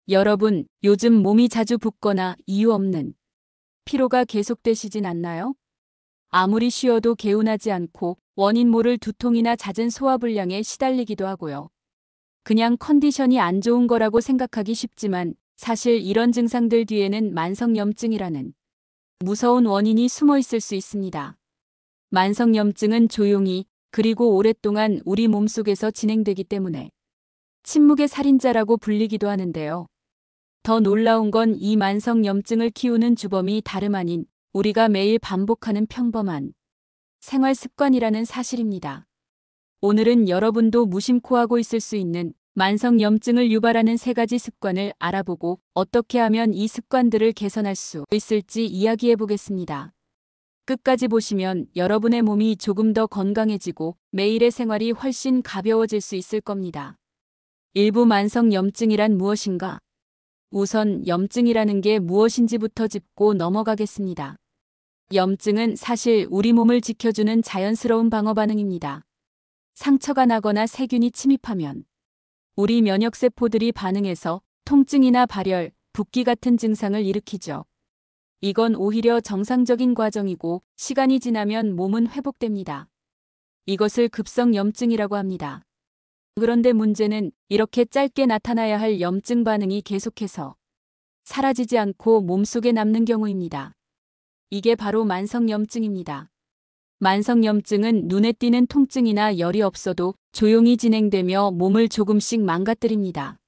여러분, 요즘 몸이 자주 붓거나 이유 없는 피로가 계속되시진 않나요? 아무리 쉬어도 개운하지 않고 원인 모를 두통이나 잦은 소화불량에 시달리기도 하고요. 그냥 컨디션이 안 좋은 거라고 생각하기 쉽지만 사실 이런 증상들 뒤에는 만성염증이라는 무서운 원인이 숨어 있을 수 있습니다. 만성염증은 조용히 그리고 오랫동안 우리 몸속에서 진행되기 때문에 침묵의 살인자라고 불리기도 하는데요. 더 놀라운 건 이 만성염증을 키우는 주범이 다름 아닌 우리가 매일 반복하는 평범한 생활 습관이라는 사실입니다. 오늘은 여러분도 무심코 하고 있을 수 있는 만성염증을 유발하는 3가지 습관을 알아보고 어떻게 하면 이 습관들을 개선할 수 있을지 이야기해 보겠습니다. 끝까지 보시면 여러분의 몸이 조금 더 건강해지고 매일의 생활이 훨씬 가벼워질 수 있을 겁니다. 일부 만성염증이란 무엇인가? 우선 염증이라는 게 무엇인지부터 짚고 넘어가겠습니다. 염증은 사실 우리 몸을 지켜주는 자연스러운 방어 반응입니다. 상처가 나거나 세균이 침입하면 우리 면역세포들이 반응해서 통증이나 발열, 붓기 같은 증상을 일으키죠. 이건 오히려 정상적인 과정이고 시간이 지나면 몸은 회복됩니다. 이것을 급성염증이라고 합니다. 그런데 문제는 이렇게 짧게 나타나야 할 염증 반응이 계속해서 사라지지 않고 몸속에 남는 경우입니다. 이게 바로 만성염증입니다. 만성염증은 눈에 띄는 통증이나 열이 없어도 조용히 진행되며 몸을 조금씩 망가뜨립니다.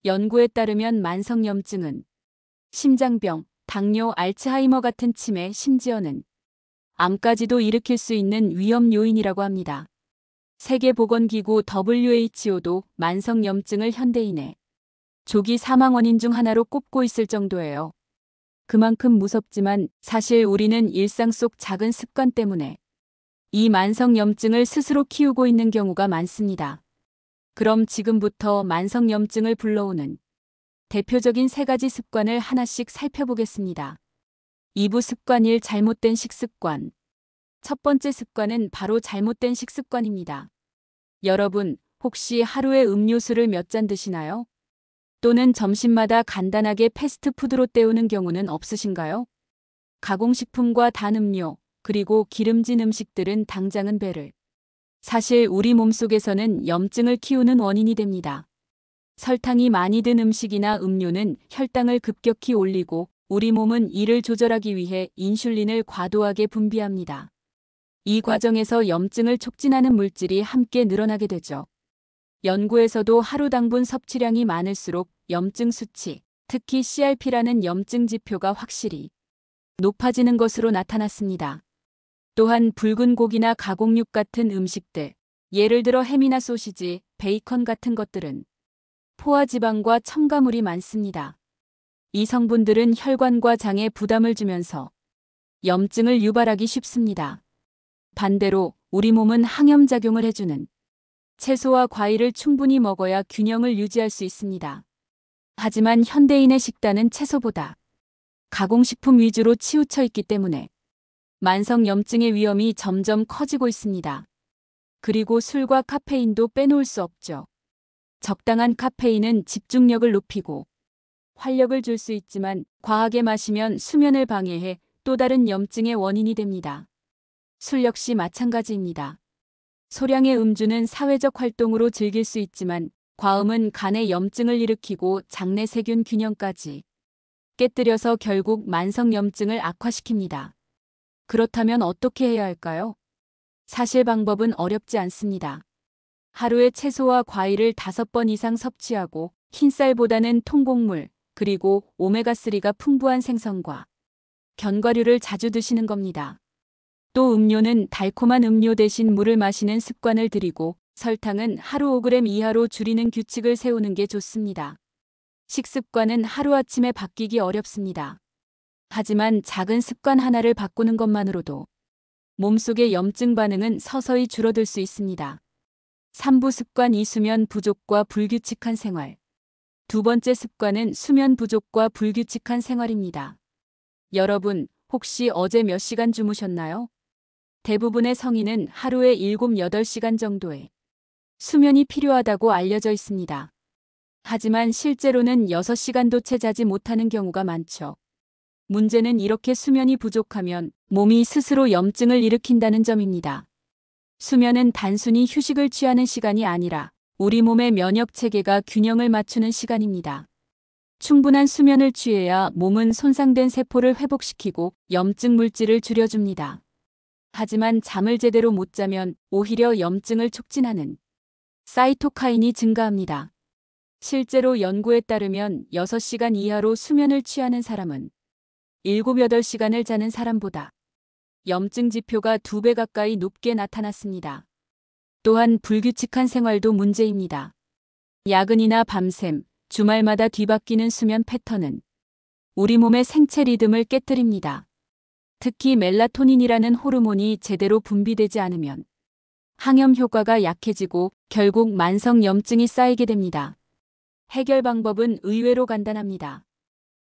연구에 따르면 만성염증은 심장병, 당뇨, 알츠하이머 같은 치매, 심지어는 암까지도 일으킬 수 있는 위험 요인이라고 합니다. 세계보건기구 WHO도 만성염증을 현대인의 조기 사망 원인 중 하나로 꼽고 있을 정도예요. 그만큼 무섭지만 사실 우리는 일상 속 작은 습관 때문에 이 만성염증을 스스로 키우고 있는 경우가 많습니다. 그럼 지금부터 만성염증을 불러오는 대표적인 3가지 습관을 하나씩 살펴보겠습니다. 2부 습관 1 잘못된 식습관. 첫 번째 습관은 바로 잘못된 식습관입니다. 여러분, 혹시 하루에 음료수를 몇 잔 드시나요? 또는 점심마다 간단하게 패스트푸드로 때우는 경우는 없으신가요? 가공식품과 단 음료, 그리고 기름진 음식들은 당장은 배를 사실 우리 몸속에서는 염증을 키우는 원인이 됩니다. 설탕이 많이 든 음식이나 음료는 혈당을 급격히 올리고 우리 몸은 이를 조절하기 위해 인슐린을 과도하게 분비합니다. 이 과정에서 염증을 촉진하는 물질이 함께 늘어나게 되죠. 연구에서도 하루 당분 섭취량이 많을수록 염증 수치, 특히 CRP라는 염증 지표가 확실히 높아지는 것으로 나타났습니다. 또한 붉은 고기나 가공육 같은 음식들, 예를 들어 햄이나 소시지, 베이컨 같은 것들은 포화지방과 첨가물이 많습니다. 이 성분들은 혈관과 장에 부담을 주면서 염증을 유발하기 쉽습니다. 반대로 우리 몸은 항염작용을 해주는 채소와 과일을 충분히 먹어야 균형을 유지할 수 있습니다. 하지만 현대인의 식단은 채소보다 가공식품 위주로 치우쳐 있기 때문에 만성염증의 위험이 점점 커지고 있습니다. 그리고 술과 카페인도 빼놓을 수 없죠. 적당한 카페인은 집중력을 높이고 활력을 줄 수 있지만 과하게 마시면 수면을 방해해 또 다른 염증의 원인이 됩니다. 술 역시 마찬가지입니다. 소량의 음주는 사회적 활동으로 즐길 수 있지만 과음은 간에 염증을 일으키고 장내 세균 균형까지 깨뜨려서 결국 만성염증을 악화시킵니다. 그렇다면 어떻게 해야 할까요? 사실 방법은 어렵지 않습니다. 하루에 채소와 과일을 5번 이상 섭취하고 흰쌀보다는 통곡물, 그리고 오메가3가 풍부한 생선과 견과류를 자주 드시는 겁니다. 또 음료는 달콤한 음료 대신 물을 마시는 습관을 들이고 설탕은 하루 5g 이하로 줄이는 규칙을 세우는 게 좋습니다. 식습관은 하루아침에 바뀌기 어렵습니다. 하지만 작은 습관 하나를 바꾸는 것만으로도 몸속의 염증 반응은 서서히 줄어들 수 있습니다. 3부 습관 2 수면 부족과 불규칙한 생활. 두 번째 습관은 수면 부족과 불규칙한 생활입니다. 여러분, 혹시 어제 몇 시간 주무셨나요? 대부분의 성인은 하루에 7, 8시간 정도의 수면이 필요하다고 알려져 있습니다. 하지만 실제로는 6시간도 채 자지 못하는 경우가 많죠. 문제는 이렇게 수면이 부족하면 몸이 스스로 염증을 일으킨다는 점입니다. 수면은 단순히 휴식을 취하는 시간이 아니라 우리 몸의 면역 체계가 균형을 맞추는 시간입니다. 충분한 수면을 취해야 몸은 손상된 세포를 회복시키고 염증 물질을 줄여줍니다. 하지만 잠을 제대로 못 자면 오히려 염증을 촉진하는 사이토카인이 증가합니다. 실제로 연구에 따르면 6시간 이하로 수면을 취하는 사람은 7, 8시간을 자는 사람보다 염증 지표가 2배 가까이 높게 나타났습니다. 또한 불규칙한 생활도 문제입니다. 야근이나 밤샘, 주말마다 뒤바뀌는 수면 패턴은 우리 몸의 생체 리듬을 깨뜨립니다. 특히 멜라토닌이라는 호르몬이 제대로 분비되지 않으면 항염 효과가 약해지고 결국 만성 염증이 쌓이게 됩니다. 해결 방법은 의외로 간단합니다.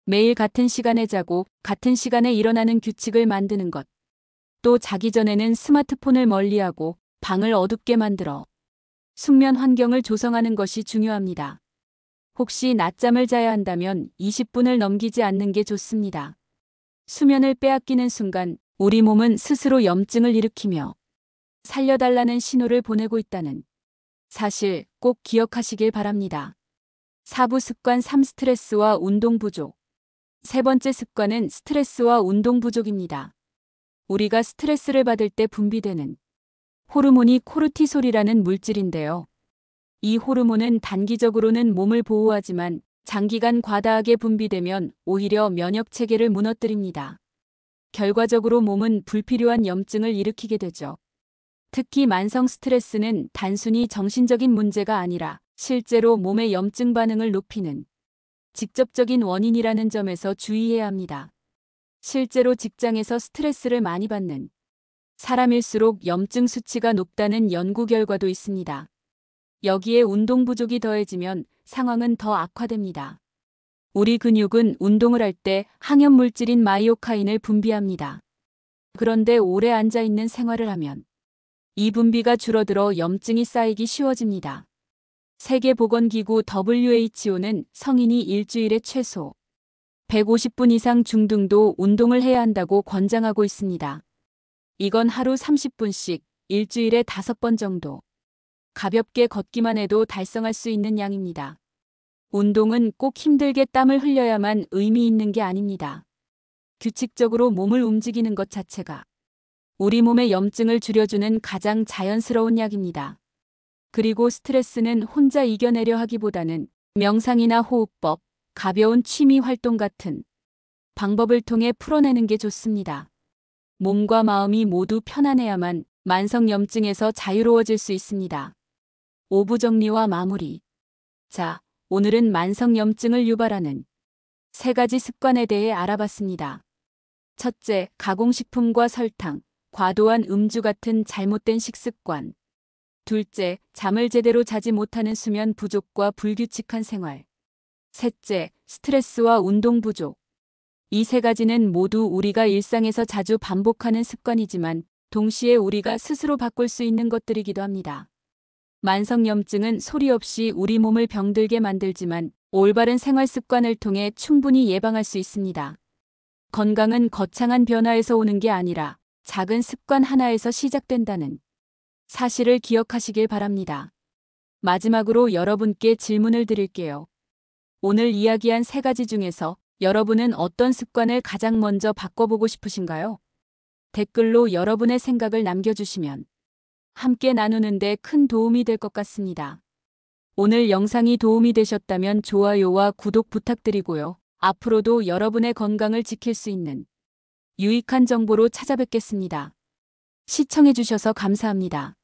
매일 같은 시간에 자고 같은 시간에 일어나는 규칙을 만드는 것. 또 자기 전에는 스마트폰을 멀리하고 방을 어둡게 만들어 숙면 환경을 조성하는 것이 중요합니다. 혹시 낮잠을 자야 한다면 20분을 넘기지 않는 게 좋습니다. 수면을 빼앗기는 순간 우리 몸은 스스로 염증을 일으키며 살려달라는 신호를 보내고 있다는 사실 꼭 기억하시길 바랍니다. 4부 습관 3. 스트레스와 운동 부족. 세 번째 습관은 스트레스와 운동 부족입니다. 우리가 스트레스를 받을 때 분비되는 호르몬이 코르티솔이라는 물질인데요. 이 호르몬은 단기적으로는 몸을 보호하지만 장기간 과다하게 분비되면 오히려 면역 체계를 무너뜨립니다. 결과적으로 몸은 불필요한 염증을 일으키게 되죠. 특히 만성 스트레스는 단순히 정신적인 문제가 아니라 실제로 몸의 염증 반응을 높이는 직접적인 원인이라는 점에서 주의해야 합니다. 실제로 직장에서 스트레스를 많이 받는 사람일수록 염증 수치가 높다는 연구 결과도 있습니다. 여기에 운동 부족이 더해지면 상황은 더 악화됩니다. 우리 근육은 운동을 할 때 항염 물질인 마이오카인을 분비합니다. 그런데 오래 앉아 있는 생활을 하면 이 분비가 줄어들어 염증이 쌓이기 쉬워집니다. 세계보건기구 WHO는 성인이 일주일에 최소 150분 이상 중등도 운동을 해야 한다고 권장하고 있습니다. 이건 하루 30분씩 일주일에 5번 정도 가볍게 걷기만 해도 달성할 수 있는 양입니다. 운동은 꼭 힘들게 땀을 흘려야만 의미 있는 게 아닙니다. 규칙적으로 몸을 움직이는 것 자체가 우리 몸의 염증을 줄여주는 가장 자연스러운 약입니다. 그리고 스트레스는 혼자 이겨내려 하기보다는 명상이나 호흡법, 가벼운 취미 활동 같은 방법을 통해 풀어내는 게 좋습니다. 몸과 마음이 모두 편안해야만 만성 염증에서 자유로워질 수 있습니다. 5부 정리와 마무리. 자, 오늘은 만성 염증을 유발하는 3가지 습관에 대해 알아봤습니다. 첫째, 가공식품과 설탕, 과도한 음주 같은 잘못된 식습관. 둘째, 잠을 제대로 자지 못하는 수면 부족과 불규칙한 생활. 셋째, 스트레스와 운동 부족. 이 3가지는 모두 우리가 일상에서 자주 반복하는 습관이지만 동시에 우리가 스스로 바꿀 수 있는 것들이기도 합니다. 만성염증은 소리 없이 우리 몸을 병들게 만들지만 올바른 생활 습관을 통해 충분히 예방할 수 있습니다. 건강은 거창한 변화에서 오는 게 아니라 작은 습관 하나에서 시작된다는 사실을 기억하시길 바랍니다. 마지막으로 여러분께 질문을 드릴게요. 오늘 이야기한 3가지 중에서 여러분은 어떤 습관을 가장 먼저 바꿔보고 싶으신가요? 댓글로 여러분의 생각을 남겨주시면 함께 나누는 데 큰 도움이 될 것 같습니다. 오늘 영상이 도움이 되셨다면 좋아요와 구독 부탁드리고요. 앞으로도 여러분의 건강을 지킬 수 있는 유익한 정보로 찾아뵙겠습니다. 시청해주셔서 감사합니다.